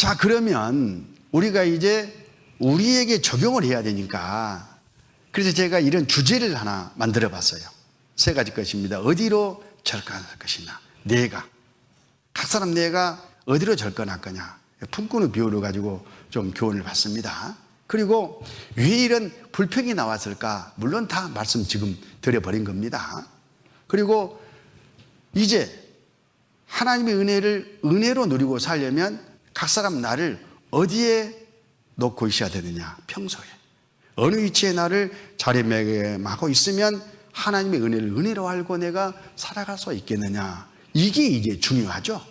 자, 그러면 우리가 이제 우리에게 적용을 해야 되니까 그래서 제가 이런 주제를 하나 만들어 봤어요. 세 가지 것입니다. 어디로 절권할 것이냐. 각 사람 내가 어디로 절권할 거냐. 품꾼의 비유를 가지고 좀 교훈을 받습니다. 그리고 왜 이런 불평이 나왔을까? 물론 다 말씀 지금 드려버린 겁니다. 그리고 이제 하나님의 은혜를 은혜로 누리고 살려면 각 사람 나를 어디에 놓고 있어야 되느냐. 평소에 어느 위치에 나를 자리매김하고 있으면 하나님의 은혜를 은혜로 알고 내가 살아갈 수 있겠느냐. 이게 이제 중요하죠.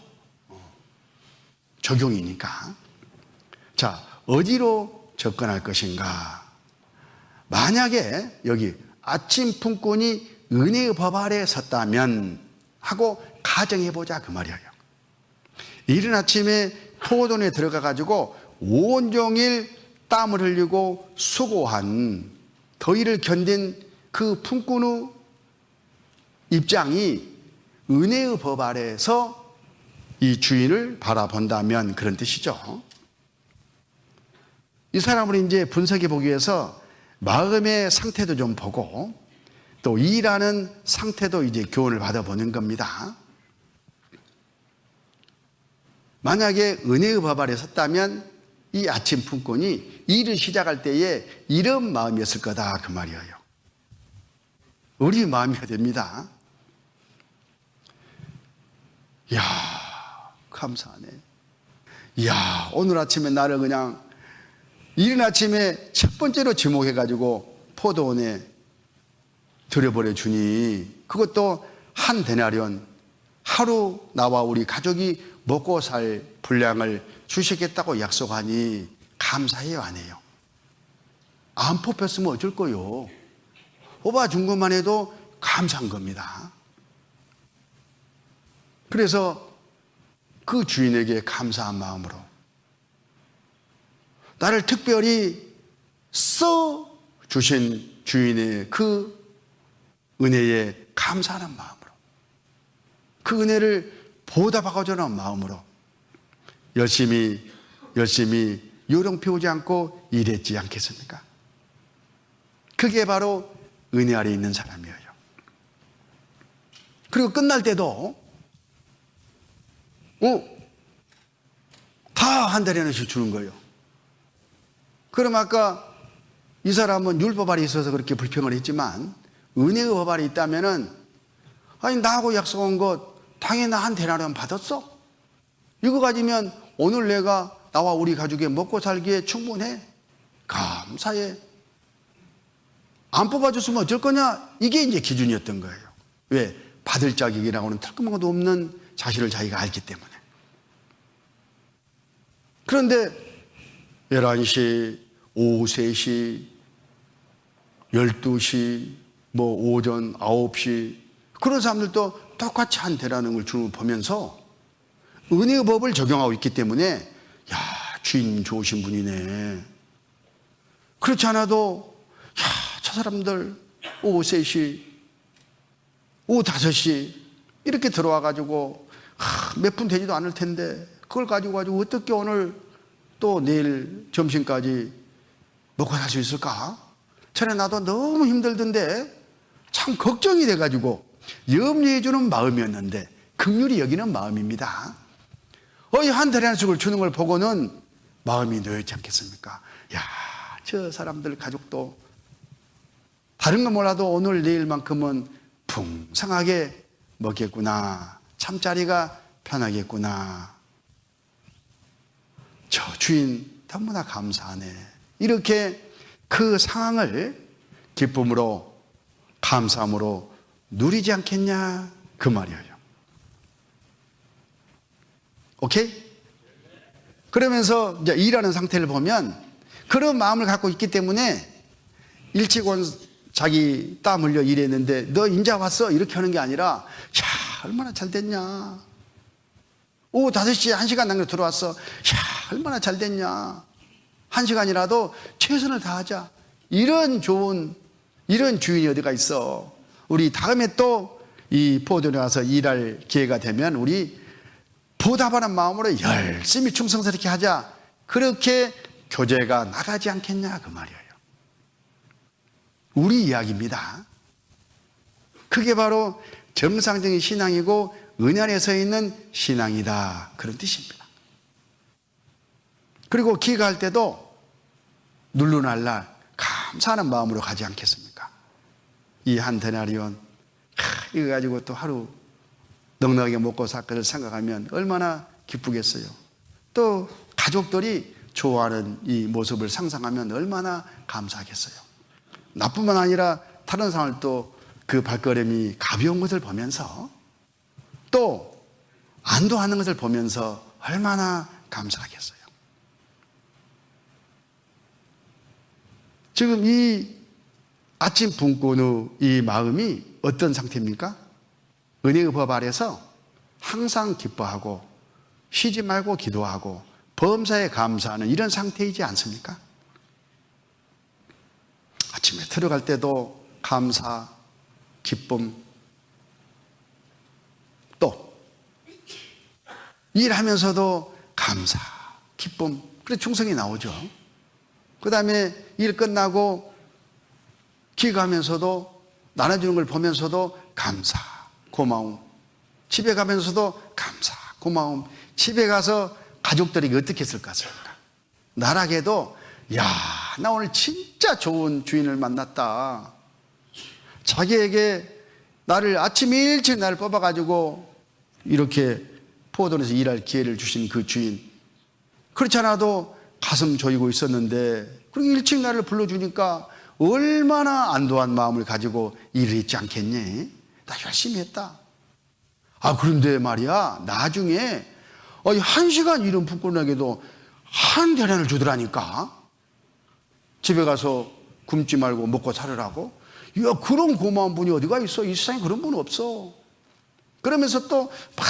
적용이니까. 자, 어디로 접근할 것인가. 만약에 여기 아침 품꾼이 은혜의 법 아래 섰다면 하고 가정해보자 그 말이에요. 이른 아침에 포도원에 들어가 가지고 온종일 땀을 흘리고 수고한 더위를 견딘 그 품꾼의 입장이 은혜의 법 아래서 이 주인을 바라본다면 그런 뜻이죠. 이 사람을 이제 분석해 보기 위해서 마음의 상태도 좀 보고 또 일하는 상태도 이제 교훈을 받아보는 겁니다. 만약에 은혜의 법 아래 섰다면 이 아침 품꾼이 일을 시작할 때에 이런 마음이었을 거다 그 말이에요. 우리 마음이어야 됩니다. 이야, 감사하네. 이야, 오늘 아침에 나를 그냥 이른 아침에 첫 번째로 지목해가지고 포도원에 들여보내 주니 그것도 한 데나리온 하루 나와 우리 가족이 먹고 살 분량을 주시겠다고 약속하니 감사해요 안 해요? 안 뽑혔으면 어쩔 거요. 뽑아준 것만 해도 감사한 겁니다. 그래서 그 주인에게 감사한 마음으로 나를 특별히 써 주신 주인의 그 은혜에 감사하는 마음으로 그 은혜를 보답하고자 하는 마음으로 열심히 요령 피우지 않고 일했지 않겠습니까? 그게 바로 은혜 아래 있는 사람이에요. 그리고 끝날 때도 다 한 달에 하나씩 주는 거예요. 그럼 아까 이 사람은 율법 아래 있어서 그렇게 불평을 했지만 은혜의 법 아래 있다면은 아니 나하고 약속한 것 당연히 나 한 데나리온 받았어. 이거 가지면 오늘 내가 나와 우리 가족이 먹고 살기에 충분해. 감사해. 안 뽑아줬으면 어쩔 거냐? 이게 이제 기준이었던 거예요. 왜? 받을 자격이라고는 털끔한 것도 없는 자신을 자기가 알기 때문에. 그런데 11시, 오후 3시, 12시, 오전 9시 그런 사람들도 똑같이 한 대라는 걸 주는 걸 보면서 은혜의 법을 적용하고 있기 때문에 야, 주인 좋으신 분이네. 그렇지 않아도 야, 저 사람들 오후 3시, 오후 5시 이렇게 들어와 가지고 몇 분 되지도 않을 텐데 그걸 가지고 어떻게 오늘 또 내일 점심까지 먹고 살 수 있을까? 전에 나도 너무 힘들던데 참 걱정이 돼가지고 염려해 주는 마음이었는데 긍휼히 여기는 마음입니다. 한 달에 한씩을 주는 걸 보고는 마음이 놓였지 않겠습니까? 야, 저 사람들 가족도 다른 건 몰라도 오늘 내일만큼은 풍성하게 먹겠구나. 잠자리가 편하겠구나. 저 주인 너무나 감사하네. 이렇게 그 상황을 기쁨으로 감사함으로 누리지 않겠냐 그 말이에요. 오케이? 그러면서 이제 일하는 상태를 보면 그런 마음을 갖고 있기 때문에 일찍 온 자기 땀 흘려 일했는데 너 인자 왔어? 이렇게 하는 게 아니라 야 얼마나 잘 됐냐. 오후 5시에 1시간 남겨 들어왔어. 야 얼마나 잘 됐냐. 1시간이라도 최선을 다하자. 이런 주인이 어디가 있어. 우리 다음에 또 이 포도원에 와서 일할 기회가 되면 우리 보답하는 마음으로 열심히 충성스럽게 하자. 그렇게 교제가 나가지 않겠냐 그 말이에요. 우리 이야기입니다. 그게 바로 정상적인 신앙이고 은혜 안에 서 있는 신앙이다, 그런 뜻입니다. 그리고 기가할 때도 눌루날라 감사하는 마음으로 가지 않겠습니까? 이 한 데나리온 이거 가지고 또 하루 넉넉하게 먹고 살 것을 생각하면 얼마나 기쁘겠어요. 또 가족들이 좋아하는 이 모습을 상상하면 얼마나 감사하겠어요. 나뿐만 아니라 다른 사람을 또 그 발걸음이 가벼운 것을 보면서 또 안도하는 것을 보면서 얼마나 감사하겠어요. 지금 이 아침 붕꾼 후 이 마음이 어떤 상태입니까? 은혜의 법 아래서 항상 기뻐하고 쉬지 말고 기도하고 범사에 감사하는 이런 상태이지 않습니까? 아침에 들어갈 때도 감사, 기쁨, 또 일하면서도 감사, 기쁨, 그래 충성이 나오죠. 그 다음에 일 끝나고 기가하면서도 나눠주는 걸 보면서도 감사, 고마움, 집에 가면서도 감사, 고마움, 집에 가서 가족들에게 어떻게 했을 것 같습니까? 나락에도 야, 나 오늘 진짜 좋은 주인을 만났다. 자기에게 나를 아침 일찍 나를 뽑아가지고 이렇게 포도원에서 일할 기회를 주신 그 주인, 그렇지 않아도 가슴 조이고 있었는데 그렇게 일찍 나를 불러주니까 얼마나 안도한 마음을 가지고 일을 했지 않겠니? 나 열심히 했다. 아, 그런데 말이야, 나중에 1시간 일은 부끄러운데도 한 대련을 주더라니까. 집에 가서 굶지 말고 먹고 살으라고. 야, 그런 고마운 분이 어디가 있어? 이 세상에 그런 분 없어. 그러면서 또 막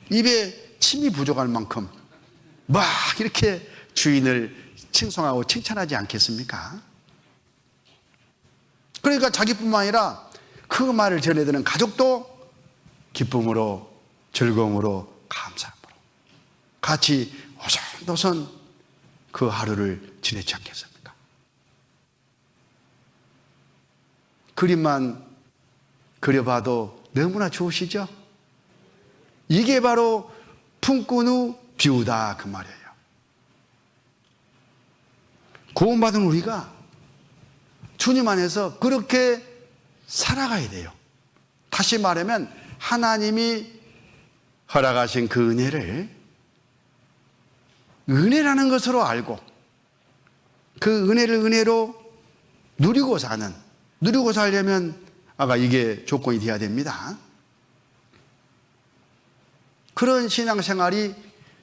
입에 침이 부족할 만큼 막 이렇게 주인을 칭송하고 칭찬하지 않겠습니까? 그러니까 자기뿐만 아니라 그 말을 전해드는 가족도 기쁨으로, 즐거움으로, 감사함으로 같이 오손도손 그 하루를 지냈지 않겠습니까? 그림만 그려봐도 너무나 좋으시죠? 이게 바로 품꾼 후 비우다 그 말이에요. 구원받은 우리가 주님 안에서 그렇게 살아가야 돼요. 다시 말하면 하나님이 허락하신 그 은혜를 은혜라는 것으로 알고 그 은혜를 은혜로 누리고 살려면 아까 이게 조건이 되어야 됩니다. 그런 신앙생활이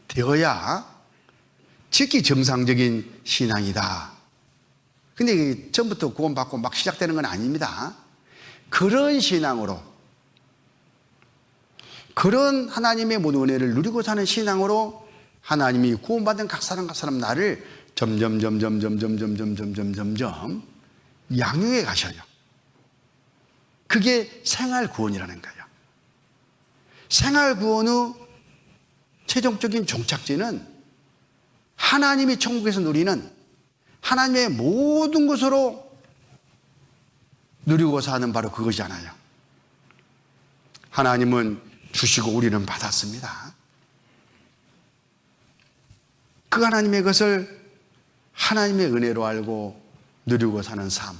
되어야 직기 정상적인 신앙이다. 근데 이게 처음부터 구원받고 막 시작되는 건 아닙니다. 그런 신앙으로, 그런 하나님의 모든 은혜를 누리고 사는 신앙으로 하나님이 구원받은 각 사람 나를 점점 양육해 가셔요. 그게 생활 구원이라는 거예요. 생활 구원 후 최종적인 종착지는 하나님이 천국에서 누리는 하나님의 모든 것으로 누리고 사는 바로 그것이잖아요. 하나님은 주시고 우리는 받았습니다. 그 하나님의 것을 하나님의 은혜로 알고 누리고 사는 삶,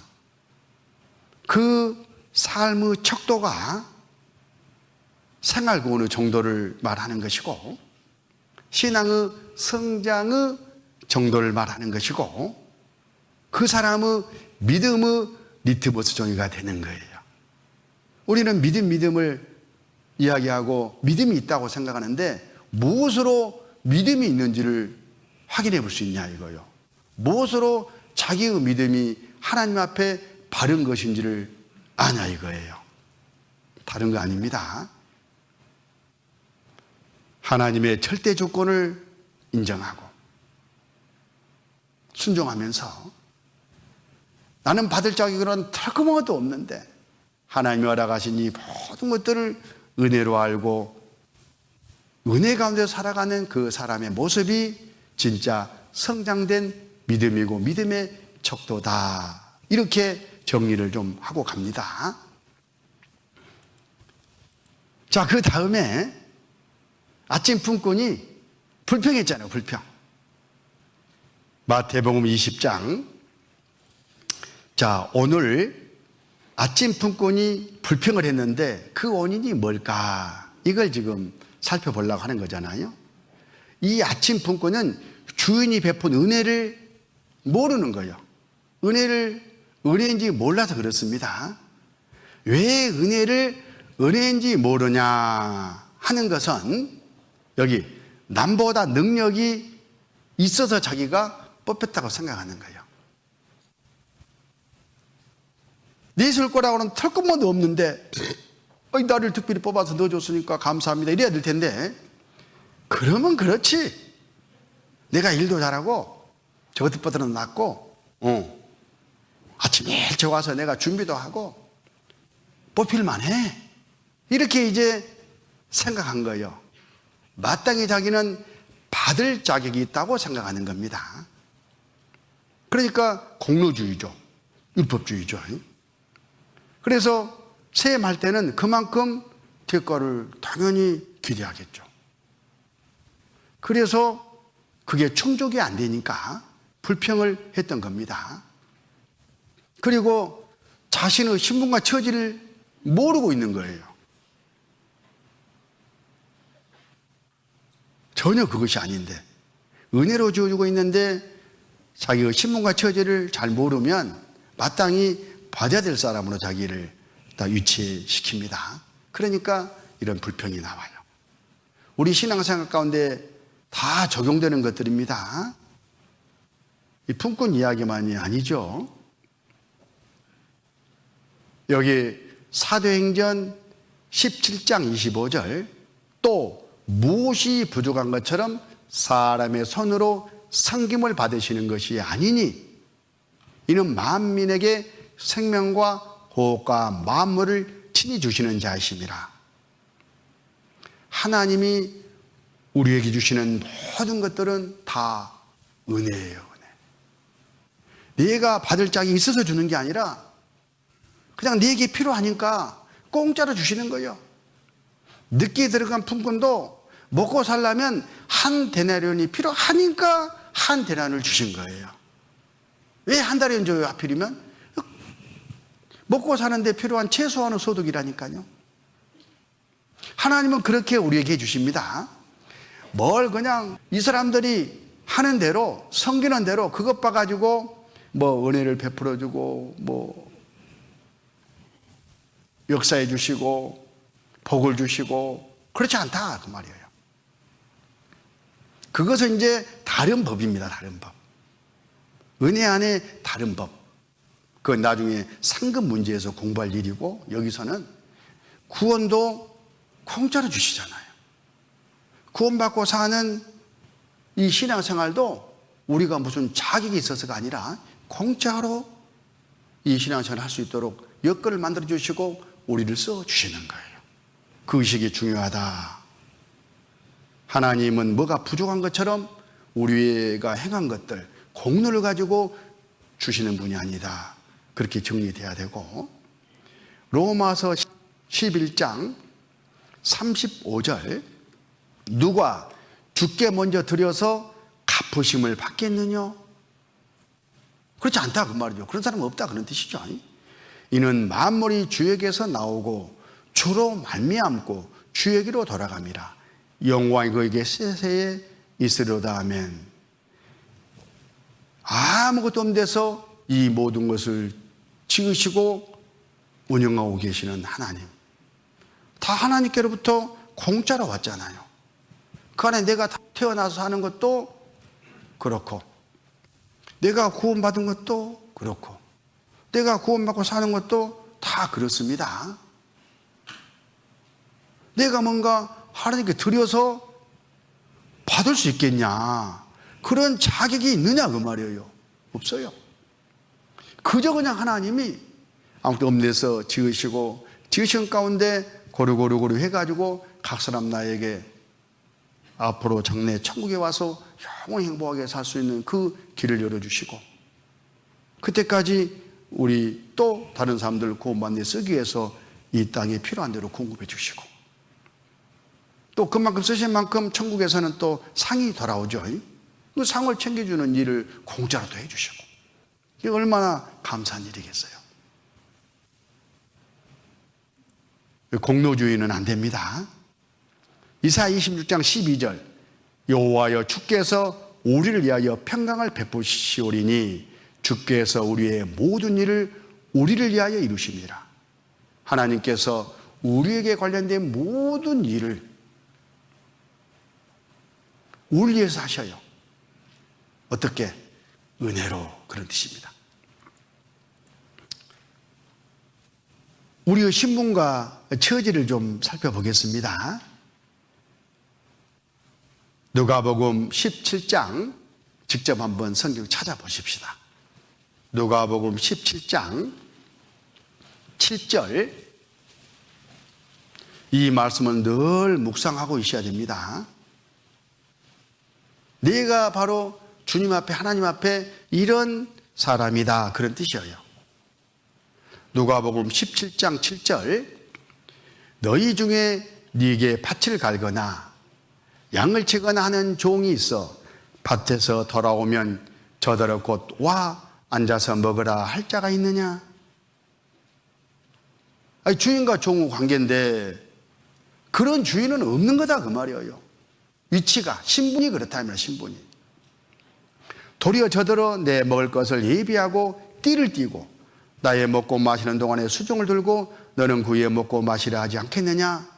그 삶의 척도가 생활구원의 정도를 말하는 것이고 신앙의 성장의 정도를 말하는 것이고 그 사람의 믿음의 리트머스 종이가 되는 거예요. 우리는 믿음을 이야기하고 믿음이 있다고 생각하는데 무엇으로 믿음이 있는지를 확인해 볼 수 있냐 이거요. 무엇으로 자기의 믿음이 하나님 앞에 바른 것인지를 아냐 이거예요. 다른 거 아닙니다. 하나님의 절대 조건을 인정하고 순종하면서 나는 받을 자격은 털구멍도 없는데 하나님이 허락하신 이 모든 것들을 은혜로 알고 은혜 가운데 살아가는 그 사람의 모습이 진짜 성장된 믿음이고 믿음의 척도다. 이렇게 정리를 좀 하고 갑니다. 자, 그 다음에 아침 품꾼이 불평했잖아요. 불평. 마태복음 20장. 자, 오늘 아침 품꾼이 불평을 했는데 그 원인이 뭘까? 이걸 지금 살펴보려고 하는 거잖아요. 이 아침 품꾼은 주인이 베푼 은혜를 모르는 거예요. 은혜인지 몰라서 그렇습니다. 왜 은혜인지 모르냐 하는 것은 여기 남보다 능력이 있어서 자기가 뽑혔다고 생각하는 거예요. 네 있을 거라고는 털것만도 없는데 나를 특별히 뽑아서 넣어줬으니까 감사합니다 이래야 될 텐데, 그러면 그렇지. 내가 일도 잘하고 저것들보다는 낫고 아침 일찍 와서 내가 준비도 하고 뽑힐만 해. 이렇게 이제 생각한 거예요. 마땅히 자기는 받을 자격이 있다고 생각하는 겁니다. 그러니까 공로주의죠. 율법주의죠. 그래서 세임할 때는 그만큼 대가를 당연히 기대하겠죠. 그래서 그게 충족이 안 되니까 불평을 했던 겁니다. 그리고 자신의 신분과 처지를 모르고 있는 거예요. 전혀 그것이 아닌데, 은혜로 주어주고 있는데 자기의 신분과 처지를 잘 모르면 마땅히 받아야 될 사람으로 자기를 다 위치시킵니다. 그러니까 이런 불평이 나와요. 우리 신앙생활 가운데 다 적용되는 것들입니다. 이 품꾼 이야기만이 아니죠. 여기 사도행전 17장 25절, 또 무엇이 부족한 것처럼 사람의 손으로 섬김을 받으시는 것이 아니니 이는 만민에게 생명과 호흡과 만물을 친히 주시는 자이심이라. 하나님이 우리에게 주시는 모든 것들은 다 은혜예요. 은혜. 네가 받을 짝이 있어서 주는 게 아니라 그냥 네게 필요하니까 공짜로 주시는 거예요. 늦게 들어간 품꾼도 먹고 살려면 한 데나리온이 필요하니까 한 데나리온을 주신 거예요. 왜 한 달에 줘요? 하필이면 먹고 사는데 필요한 최소한의 소득이라니까요. 하나님은 그렇게 우리에게 해주십니다. 뭘 그냥 이 사람들이 하는 대로, 섬기는 대로 그것 봐가지고 뭐 은혜를 베풀어 주고 뭐 역사해 주시고 복을 주시고 그렇지 않다 그 말이에요. 그것은 이제 다른 법입니다. 다른 법. 은혜 안에 다른 법. 그건 나중에 상급 문제에서 공부할 일이고, 여기서는 구원도 공짜로 주시잖아요. 구원받고 사는 이 신앙생활도 우리가 무슨 자격이 있어서가 아니라 공짜로 이 신앙생활을 할 수 있도록 여건을 만들어 주시고 우리를 써 주시는 거예요. 그 의식이 중요하다. 하나님은 뭐가 부족한 것처럼 우리가 행한 것들, 공로를 가지고 주시는 분이 아니다. 그렇게 정리돼야 되고, 로마서 11장 35절, 누가 주께 먼저 드려서 갚으심을 받겠느냐? 그렇지 않다 그 말이죠. 그런 사람은 없다 그런 뜻이죠. 이는 만물이 주에게서 나오고 주로 말미암고 주에게로 돌아갑니다. 영광이 그에게 세세에 있으려다 하면, 아무것도 없는 데서 이 모든 것을 지으시고 운영하고 계시는 하나님, 다 하나님께로부터 공짜로 왔잖아요. 그 안에 내가 태어나서 사는 것도 그렇고, 내가 구원받은 것도 그렇고, 내가 구원받고 사는 것도 다 그렇습니다. 내가 뭔가 하나님께 드려서 받을 수 있겠냐, 그런 자격이 있느냐 그 말이에요. 없어요. 그저 그냥 하나님이 아무것도 없는 데서 지으시고, 지으신 가운데 고루고루 해가지고 각 사람 나에게 앞으로 장래 천국에 와서 영원히 행복하게 살 수 있는 그 길을 열어주시고, 그때까지 우리 또 다른 사람들 구원받는 데 쓰기 위해서 이 땅에 필요한 대로 공급해 주시고, 또 그만큼 쓰신 만큼 천국에서는 또 상이 돌아오죠. 그 상을 챙겨주는 일을 공짜로도 해주시고, 이게 얼마나 감사한 일이겠어요. 공로주의는 안 됩니다. 이사야 26장 12절, 여호와여 주께서 우리를 위하여 평강을 베푸시오리니 주께서 우리의 모든 일을 우리를 위하여 이루십니다. 하나님께서 우리에게 관련된 모든 일을 우리를 위해서 하셔요. 어떻게? 은혜로, 그런 뜻입니다. 우리의 신분과 처지를 좀 살펴보겠습니다. 누가복음 17장 직접 한번 성경 찾아보십시다. 누가복음 17장 7절, 이 말씀은 늘 묵상하고 있어야 됩니다. 내가 바로 주님 앞에, 하나님 앞에 이런 사람이다, 그런 뜻이에요. 누가복음 17장 7절, 너희 중에 네게 밭을 갈거나 양을 치거나 하는 종이 있어 밭에서 돌아오면 저더러 곧 와 앉아서 먹으라 할 자가 있느냐? 아니, 주인과 종의 관계인데 그런 주인은 없는 거다, 그 말이에요. 위치가, 신분이 그렇다면 신분이. 도리어 저더러 내 먹을 것을 예비하고 띠를 띠고 나의 먹고 마시는 동안에 수종을 들고 너는 그 위에 먹고 마시라 하지 않겠느냐?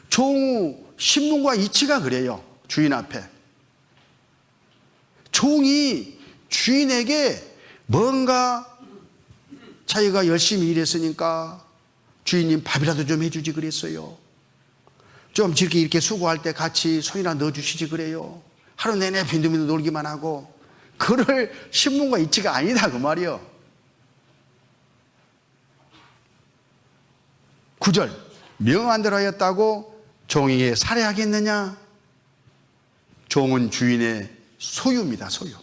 종의 신분과 이치가 그래요. 주인 앞에. 종이 주인에게 뭔가 자기가 열심히 일했으니까 주인님 밥이라도 좀 해주지 그랬어요. 좀 이렇게 수고할 때 같이 손이나 넣어주시지 그래요. 하루 내내 빈둥빈둥 놀기만 하고. 그럴 신분과 이치가 아니다, 그 말이요. 9절, 명한 대로 하였다고 종에게 살해하겠느냐? 종은 주인의 소유입니다. 소유.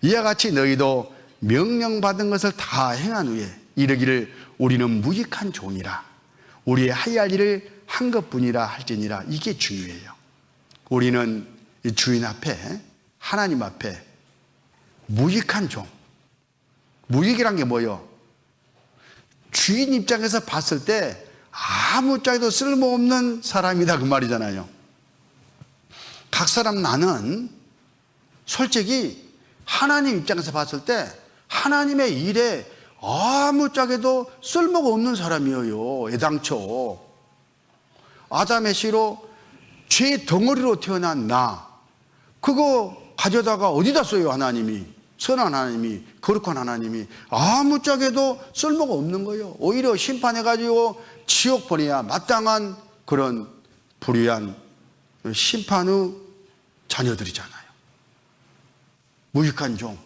이와 같이 너희도 명령받은 것을 다 행한 후에 이르기를 우리는 무익한 종이라 우리의 하야할 일을 한 것뿐이라 할지니라. 이게 중요해요. 우리는 이 주인 앞에, 하나님 앞에 무익한 종. 무익이란 게 뭐예요? 주인 입장에서 봤을 때 아무짝에도 쓸모없는 사람이다, 그 말이잖아요. 각 사람, 나는 솔직히 하나님 입장에서 봤을 때 하나님의 일에 아무짝에도 쓸모가 없는 사람이에요. 애당초 아담의 씨로 죄 덩어리로 태어난 나, 그거 가져다가 어디다 써요? 하나님이, 선한 하나님이, 거룩한 하나님이 아무짝에도 쓸모가 없는 거예요. 오히려 심판해가지고 지옥 보내야 마땅한 그런 불의한 심판의 자녀들이잖아요. 무익한 종.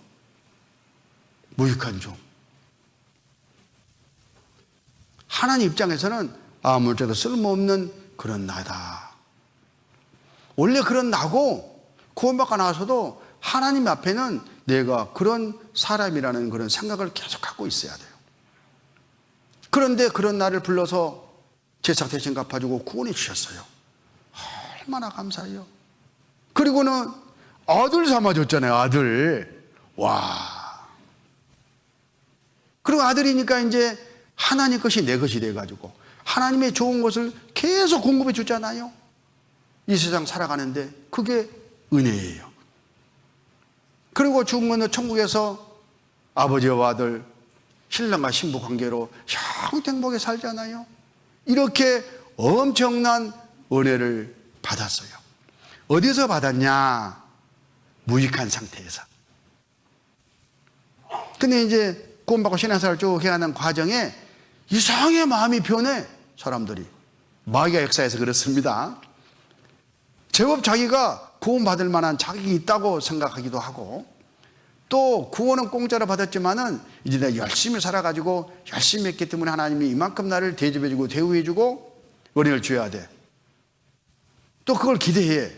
하나님 입장에서는 아무짝에도 쓸모없는 그런 나다. 원래 그런 나고 구원받고 나서도 하나님 앞에는 내가 그런 사람이라는 그런 생각을 계속 갖고 있어야 돼요. 그런데 그런 나를 불러서 제사 대신 갚아주고 구원해 주셨어요. 얼마나 감사해요. 그리고는 아들 삼아줬잖아요. 아들. 와. 그리고 아들이니까 이제 하나님 것이 내 것이 돼가지고 하나님의 좋은 것을 계속 공급해 주잖아요. 이 세상 살아가는데 그게 은혜예요. 그리고 죽으면 천국에서 아버지와 아들, 신랑과 신부 관계로 영원히 행복하게 살잖아요. 이렇게 엄청난 은혜를 받았어요. 어디서 받았냐? 무익한 상태에서. 근데 이제 구원받고 신앙생활을 쭉 해가는 과정에 이상하게 마음이 변해, 사람들이. 마귀가 역사에서 그렇습니다. 제법 자기가 구원받을 만한 자격이 있다고 생각하기도 하고, 또 구원은 공짜로 받았지만은 이제 내가 열심히 살아가지고 열심히 했기 때문에 하나님이 이만큼 나를 대접해주고 대우해주고 은혜를 줘야 돼. 또 그걸 기대해.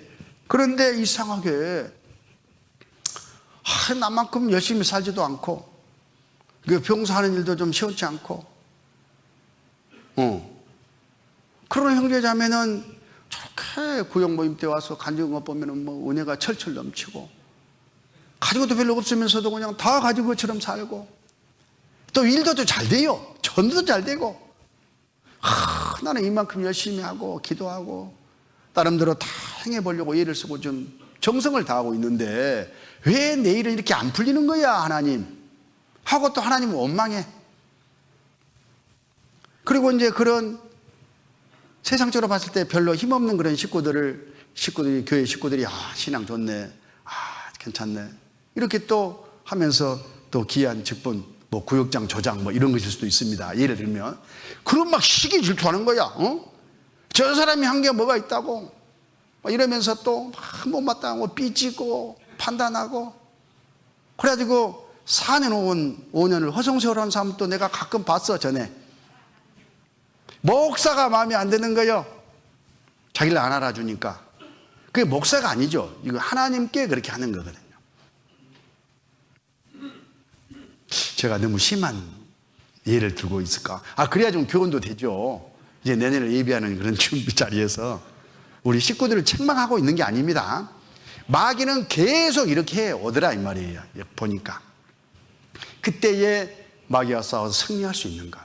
그런데 이상하게 나만큼 열심히 살지도 않고 병사하는 일도 좀 시원치 않고 그런 형제자매는 저렇게 구역 모임 때 와서 간증한 것 보면은 뭐 은혜가 철철 넘치고 가지고도 별로 없으면서도 그냥 다 가진 것처럼 살고 또 일도 또 잘 돼요. 전도 잘 되고 나는 이만큼 열심히 하고 기도하고 나름대로 다 행해보려고 애를 쓰고 좀 정성을 다하고 있는데 왜 내 일은 이렇게 안 풀리는 거야 하나님 하고 또 하나님은 원망해. 그리고 이제 그런 세상적으로 봤을 때 별로 힘없는 그런 식구들이 교회 식구들이 신앙 좋네, 괜찮네 이렇게 또 하면서 또 귀한 직분 뭐 구역장 조장 뭐 이런 것일 수도 있습니다. 예를 들면 그럼 막 시기 질투하는 거야. 저 사람이 한 게 뭐가 있다고 이러면서 또 막 못마땅하고 삐지고 판단하고 그래가지고 4년 5년을 허송세월한 사람 또 내가 가끔 봤어. 전에 목사가 마음에 안 드는 거예요. 자기를 안 알아주니까. 그게 목사가 아니죠. 이거 하나님께 그렇게 하는 거거든요. 제가 너무 심한 예를 들고 있을까? 그래야 좀 교훈도 되죠. 이제 내년을 예비하는 그런 준비 자리에서 우리 식구들을 책망하고 있는 게 아닙니다. 마귀는 계속 이렇게 오더라 이 말이에요. 보니까 그때에 마귀와 싸워서 승리할 수 있는 것.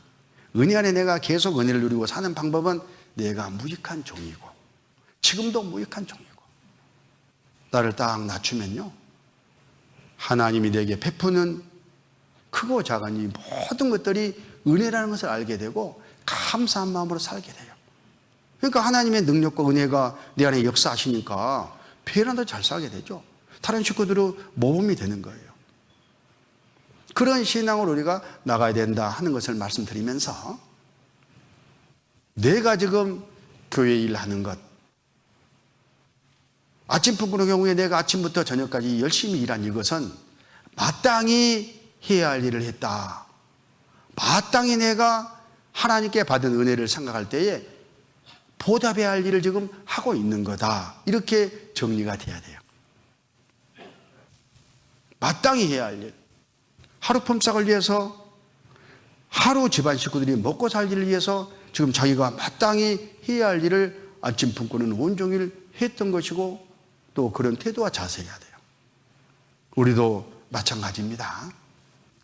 은혜 안에 내가 계속 은혜를 누리고 사는 방법은 내가 무익한 종이고 지금도 무익한 종이고 나를 딱 낮추면요 하나님이 내게 베푸는 크고 작은 이 모든 것들이 은혜라는 것을 알게 되고 감사한 마음으로 살게 돼요. 그러니까 하나님의 능력과 은혜가 내 안에 역사하시니까 베란다 잘 살게 되죠. 다른 식구들은 모범이 되는 거예요. 그런 신앙으로 우리가 나가야 된다 하는 것을 말씀드리면서 내가 지금 교회 일하는 것 아침 품구의 경우에 내가 아침부터 저녁까지 열심히 일한 이것은 마땅히 해야 할 일을 했다. 마땅히 내가 하나님께 받은 은혜를 생각할 때에 보답해야 할 일을 지금 하고 있는 거다. 이렇게 정리가 돼야 돼요. 마땅히 해야 할 일. 하루 품삯을 위해서 하루 집안 식구들이 먹고 살 일을 위해서 지금 자기가 마땅히 해야 할 일을 아침 품고는 온종일 했던 것이고 또 그런 태도와 자세해야 돼요. 우리도 마찬가지입니다.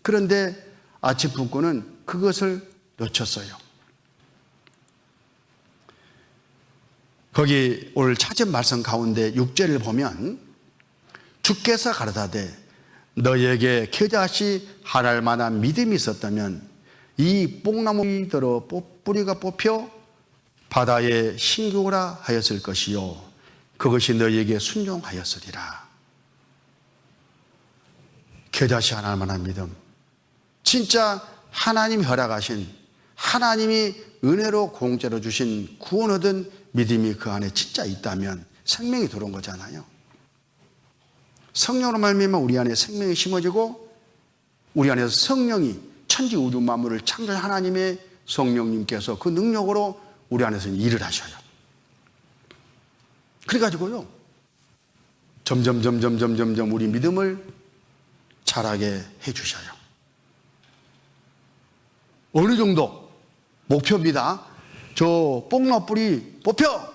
그런데 아침 품고는 그것을 놓쳤어요. 거기 오늘 찾은 말씀 가운데 6절을 보면 주께서 가르사대 너에게 겨자씨 하랄 만한 믿음이 있었다면 이 뽕나무들어 뿌리가 뽑혀 바다에 신고라 하였을 것이요 그것이 너에게 순종하였으리라. 겨자씨 하랄 만한 믿음, 진짜 하나님이 허락하신 하나님이 은혜로 공짜로 주신 구원 얻은 믿음이 그 안에 진짜 있다면 생명이 들어온 거잖아요. 성령으로 말미암아 우리 안에 생명이 심어지고 우리 안에서 성령이 천지 우주 만물을 창조한 하나님의 성령님께서 그 능력으로 우리 안에서 일을 하셔요. 그래가지고요 점점 우리 믿음을 자라게 해주셔요. 어느 정도 목표입니다. 저 뽕나무 뿌리 뽑혀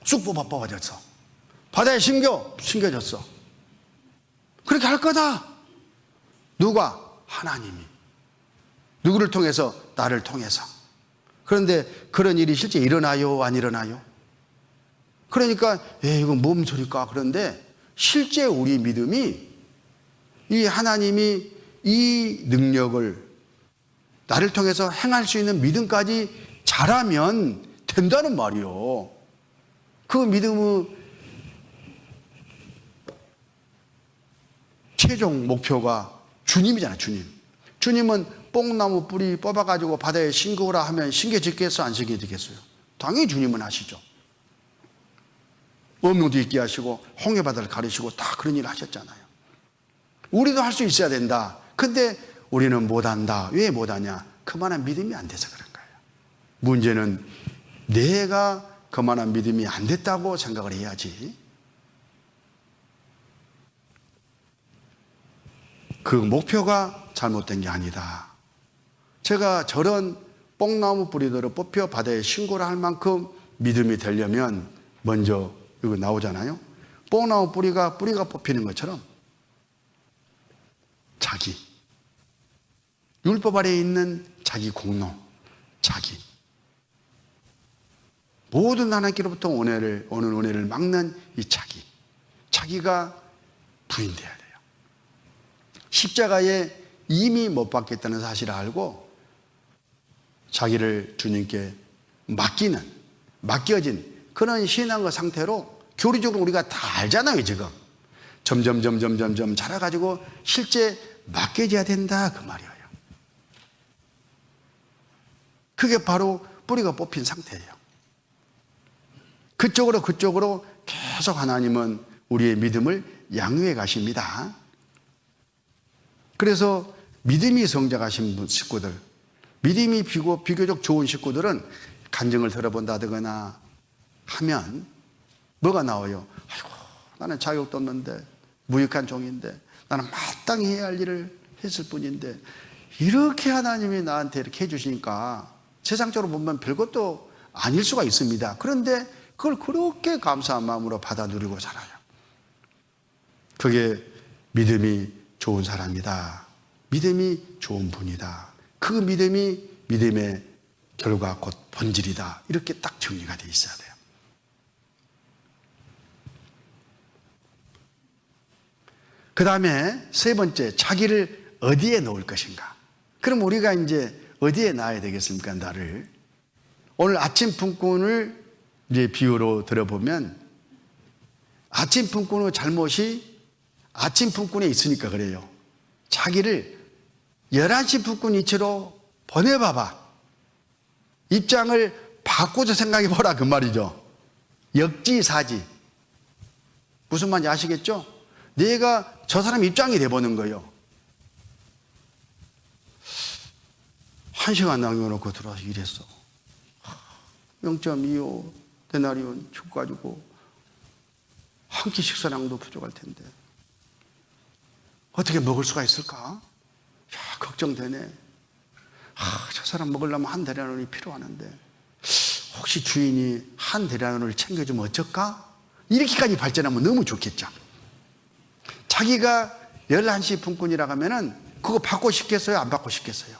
쑥 뽑아졌어. 바다에 심겨졌어. 그렇게 할 거다. 누가? 하나님이. 누구를 통해서? 나를 통해서. 그런데 그런 일이 실제 일어나요? 안 일어나요? 그러니까 이건 뭔 소리일까? 그런데 실제 우리 믿음이 이 하나님이 이 능력을 나를 통해서 행할 수 있는 믿음까지 자라면 된다는 말이요. 그 믿음의 최종 목표가 주님이잖아요. 주님은 뽕나무 뿌리 뽑아가지고 바다에 싱거우라 하면 싱겨지겠어? 안 싱겨지겠어요? 당연히 주님은 하시죠. 음료도 있게 하시고 홍해바다를 가르시고 다 그런 일을 하셨잖아요. 우리도 할 수 있어야 된다. 근데 우리는 못한다. 왜 못하냐? 그만한 믿음이 안 돼서 그런 거예요. 문제는 내가 그만한 믿음이 안 됐다고 생각을 해야지. 그 목표가 잘못된 게 아니다. 제가 저런 뽕나무 뿌리들을 뽑혀 바다에 신고를 할 만큼 믿음이 되려면 먼저 이거 나오잖아요. 뽕나무 뿌리가 뽑히는 것처럼 자기, 율법 아래에 있는 자기 공로, 자기, 모든 하나님께로부터 오는 은혜를 막는 이 자기가 부인돼야 돼요. 십자가에 이미 못 박겠다는 사실을 알고 자기를 주님께 맡겨진 그런 신앙의 상태로 교리적으로 우리가 다 알잖아요. 지금 점점 자라가지고 실제 맡겨져야 된다 그 말이에요. 그게 바로 뿌리가 뽑힌 상태예요. 그쪽으로 계속 하나님은 우리의 믿음을 양육해 가십니다. 그래서 믿음이 성장하신 식구들, 믿음이 비교적 좋은 식구들은 간증을 들어본다거나 하면 뭐가 나와요? 아이고, 나는 자격도 없는데, 무익한 종인데, 나는 마땅히 해야 할 일을 했을 뿐인데, 이렇게 하나님이 나한테 이렇게 해주시니까 세상적으로 보면 별것도 아닐 수가 있습니다. 그런데 그걸 그렇게 감사한 마음으로 받아 누리고 살아요. 그게 믿음이 좋은 사람이다. 믿음이 좋은 분이다. 그 믿음의 결과 곧 본질이다. 이렇게 딱 정리가 돼 있어야 돼요. 그 다음에 세 번째, 자기를 어디에 놓을 것인가. 그럼 우리가 이제 어디에 놔야 되겠습니까? 나를. 오늘 아침 품꾼을 이제 비유로 들어보면 아침 품꾼의 잘못이 아침 품꾼에 있으니까 그래요. 자기를 11시 품꾼 위치로 보내봐봐. 입장을 바꿔서 생각해보라 그 말이죠. 역지사지. 무슨 말인지 아시겠죠? 내가 저 사람 입장이 돼보는 거예요. 1시간 남겨놓고 들어와서 일했어. 0.25 데나리온 죽가지고 한 끼 식사량도 부족할 텐데 어떻게 먹을 수가 있을까? 야, 걱정되네. 저 사람 먹으려면 한 데나리온이 필요하는데 혹시 주인이 한 데나리온을 챙겨주면 어쩔까? 이렇게까지 발전하면 너무 좋겠죠. 자기가 11시 품꾼이라고 하면은 그거 받고 싶겠어요? 안 받고 싶겠어요?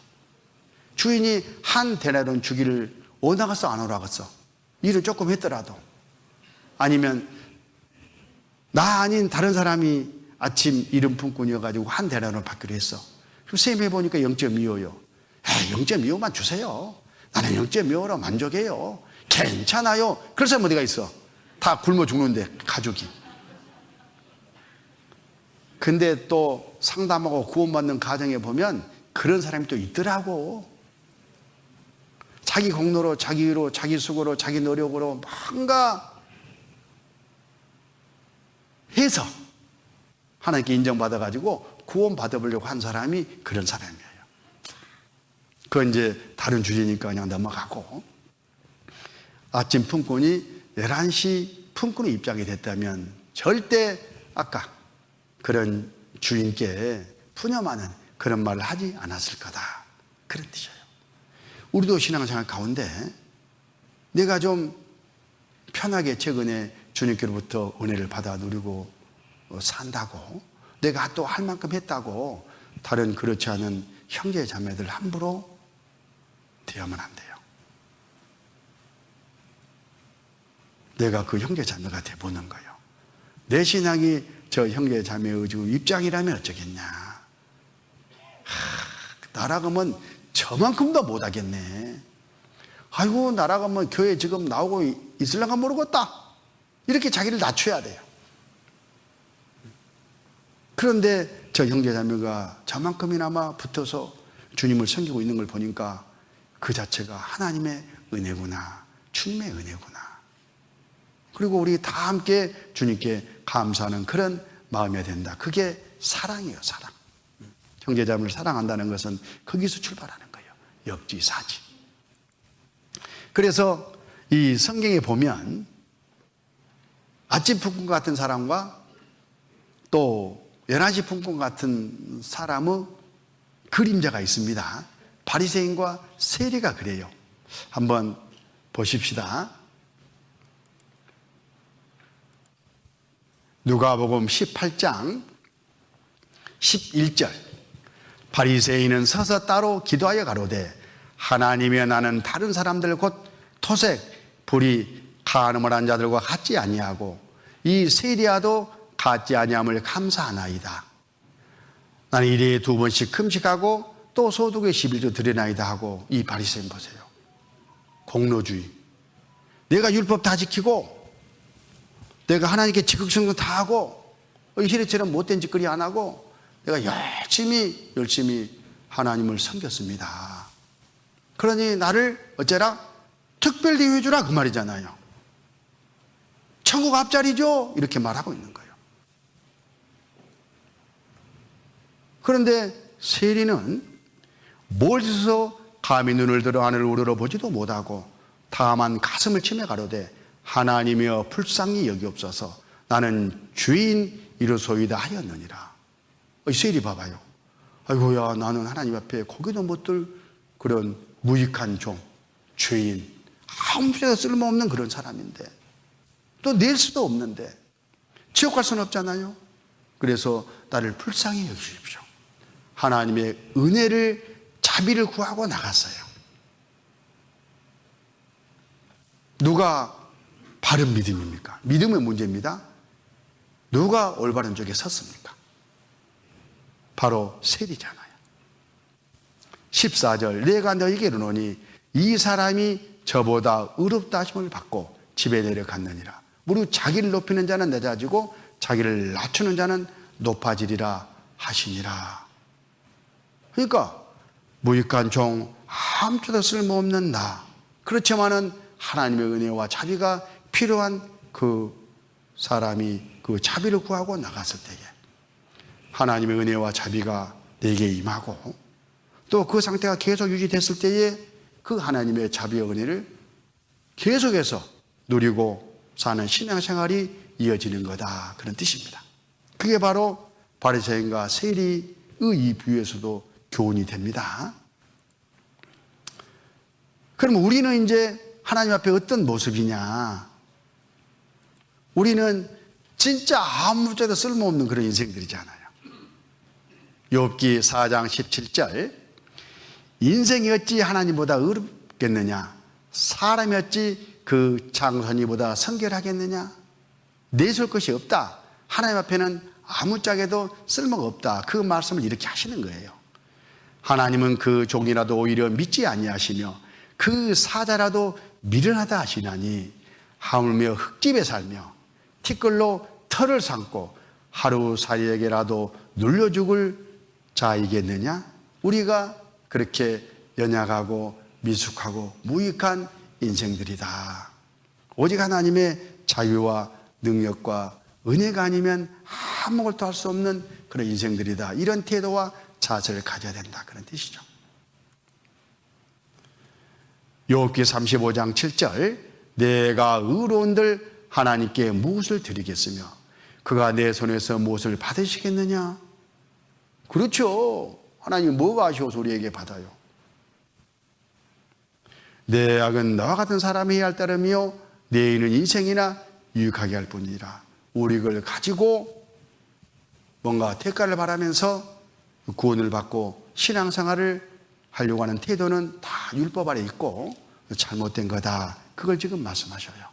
주인이 한 데나리온 주기를 오나갔어 안 오나갔어? 일을 조금 했더라도 아니면 나 아닌 다른 사람이 아침 이름 품꾼이어가지고 한 데나리온을 받기로 했어. 그럼 쌤 해보니까 0.25요. 0.25만 주세요. 나는 0.25로 만족해요. 괜찮아요. 그럴 사람 어디가 있어? 다 굶어 죽는데 가족이. 근데 또 상담하고 구원받는 가정에 보면 그런 사람이 또 있더라고. 자기 공로로, 자기 수고로, 자기 노력으로 뭔가 해서 하나님께 인정받아가지고 구원받아보려고 한 사람이 그런 사람이에요. 그건 이제 다른 주제니까 그냥 넘어가고, 아침 품꾼이 11시 품꾼의 입장이 됐다면 절대 아까 그런 주인께 푸념하는 그런 말을 하지 않았을 거다. 그런 뜻이에요. 우리도 신앙생활 가운데 내가 좀 편하게 최근에 주님께로부터 은혜를 받아 누리고 산다고, 내가 또 할 만큼 했다고 다른 그렇지 않은 형제 자매들 함부로 대하면 안 돼요. 내가 그 형제 자매가 돼보는 거예요. 내 신앙이 저 형제 자매의 입장이라면 어쩌겠냐. 나라가면 저만큼도 못하겠네. 아이고, 나라가면 교회 지금 나오고 있을랑가 모르겠다. 이렇게 자기를 낮춰야 돼요. 그런데 저 형제 자매가 저만큼이나마 붙어서 주님을 섬기고 있는 걸 보니까 그 자체가 하나님의 은혜구나, 주님의 은혜구나. 그리고 우리 다 함께 주님께 감사하는 그런 마음이 된다. 그게 사랑이에요, 사랑. 형제자매를 사랑한다는 것은 거기서 출발하는 거예요. 역지사지. 그래서 이 성경에 보면 아침 품꾼 같은 사람과 또 11시 품꾼 같은 사람의 그림자가 있습니다. 바리새인과 세리가 그래요. 한번 보십시다. 누가복음 18장 11절. 바리새인은 서서 따로 기도하여 가로되 하나님이여 나는 다른 사람들 곧 토색, 불의, 간음을 한 자들과 같지 아니하고 이 세리야도 같지 아니함을 감사하나이다. 나는 일에 2번씩 금식하고 또 소득의 11조 드리나이다 하고. 이 바리새인 보세요. 공로주의. 내가 율법 다 지키고 내가 하나님께 지극성도 다 하고 히레처럼 못된 짓거리 안 하고 내가 열심히 하나님을 섬겼습니다. 그러니 나를 어째라? 특별 대우해 주라 그 말이잖아요. 천국 앞자리죠? 이렇게 말하고 있는 거예요. 그런데 세리는 뭘 해서 감히 눈을 들어 하늘을 우러러 보지도 못하고 다만 가슴을 치며 가로되 하나님이여 불쌍히 여기옵소서 나는 죄인 이르소이다 하였느니라. 세리 봐봐요. 아이고야 나는 하나님 앞에 고개도 못 들 그런 무익한 종, 죄인, 아무데나 쓸모없는 그런 사람인데 또 낼 수도 없는데 지옥 갈 수는 없잖아요. 그래서 나를 불쌍히 여기십시오. 하나님의 은혜를 자비를 구하고 나갔어요. 누가 바른 믿음입니까? 믿음의 문제입니다. 누가 올바른 쪽에 섰습니까? 바로 세리잖아요. 14절 내가 너에게 이르노니 이 사람이 저보다 의롭다 하심을 받고 집에 내려갔느니라. 무릇 자기를 높이는 자는 낮아지고 자기를 낮추는 자는 높아지리라 하시니라. 그러니까 무익한 종, 아무것도 쓸모없는 나, 그렇지만은 하나님의 은혜와 자비가 필요한 그 사람이 그 자비를 구하고 나갔을 때에 하나님의 은혜와 자비가 내게 임하고 또 그 상태가 계속 유지됐을 때에 그 하나님의 자비와 은혜를 계속해서 누리고 사는 신앙생활이 이어지는 거다, 그런 뜻입니다. 그게 바로 바리새인과 세리의 이 비유에서도 교훈이 됩니다. 그럼 우리는 이제 하나님 앞에 어떤 모습이냐? 우리는 진짜 아무짝에도 쓸모없는 그런 인생들이잖아요. 욥기 4장 17절 인생이 어찌 하나님보다 의롭겠느냐? 사람이 어찌 그 장선이보다 성결하겠느냐? 내세울 것이 없다. 하나님 앞에는 아무짝에도 쓸모가 없다. 그 말씀을 이렇게 하시는 거예요. 하나님은 그 종이라도 오히려 믿지 아니하시며 그 사자라도 미련하다 하시나니 하물며 흙집에 살며 티끌로 털을 삼고 하루살이에게라도 눌려 죽을 자이겠느냐? 우리가 그렇게 연약하고 미숙하고 무익한 인생들이다. 오직 하나님의 자유와 능력과 은혜가 아니면 아무것도 할 수 없는 그런 인생들이다. 이런 태도와 자세를 가져야 된다, 그런 뜻이죠. 욥기 35장 7절 내가 의로운들 하나님께 무엇을 드리겠으며 그가 내 손에서 무엇을 받으시겠느냐? 그렇죠. 하나님 뭐가 아쉬워서 우리에게 받아요? 내 악은 너와 같은 사람이 해야 할 따름이요 내 의는 인생이나 유익하게 할 뿐이라. 우리 걸 가지고 뭔가 대가를 바라면서 구원을 받고 신앙생활을 하려고 하는 태도는 다 율법 아래 있고 잘못된 거다. 그걸 지금 말씀하셔요.